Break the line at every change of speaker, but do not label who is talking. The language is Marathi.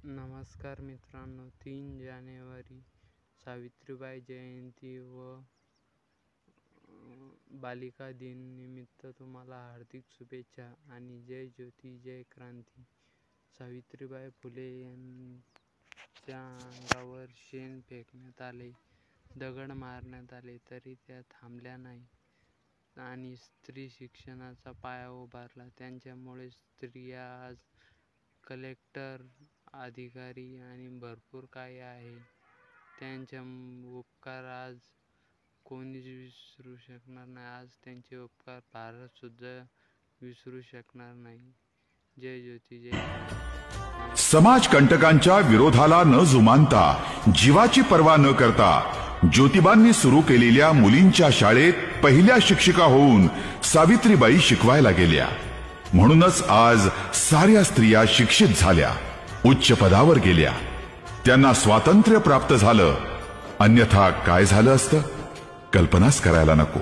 नमस्कार मित्रांनो, 3 जानेवारी सावित्रीबाई जयंती व बालिका दिन निमित्त तुम्हाला हार्दिक शुभेच्छा आणि जय ज्योती जय क्रांती। सावित्रीबाई फुले यांच्या अंगावर शेण फेकण्यात आले, दगड मारण्यात आले तरी त्या थांबल्या नाही आणि स्त्री शिक्षणाचा पाया उभारला। त्यांच्यामुळे स्त्रिया आज कलेक्टर, अधिकारी आणि भरपूर काही आहे। त्यांचे उपकार आज कोणीच विसरू शकणार नाही। आज त्यांचे उपकार भारत सुद्धा विसरू शकणार नाही। जय ज्योती जय क्रांती।
समाज कंटकांच्या विरोधाला न जुमानता, जीवाची पर्वा न करता ज्योतिबांनी सुरू केलेल्या मुलींच्या शाळेत पहिल्या शिक्षिका होऊन सावित्रीबाई शिकवायला गेल्या। म्हणूनच आज साऱ्या स्त्रिया शिक्षित झाल्या, उच्च पदावर गेल्या, त्यांना स्वातंत्र्य प्राप्त झालं। अन्यथा काय झालं असतं, कल्पनाच करायला नको।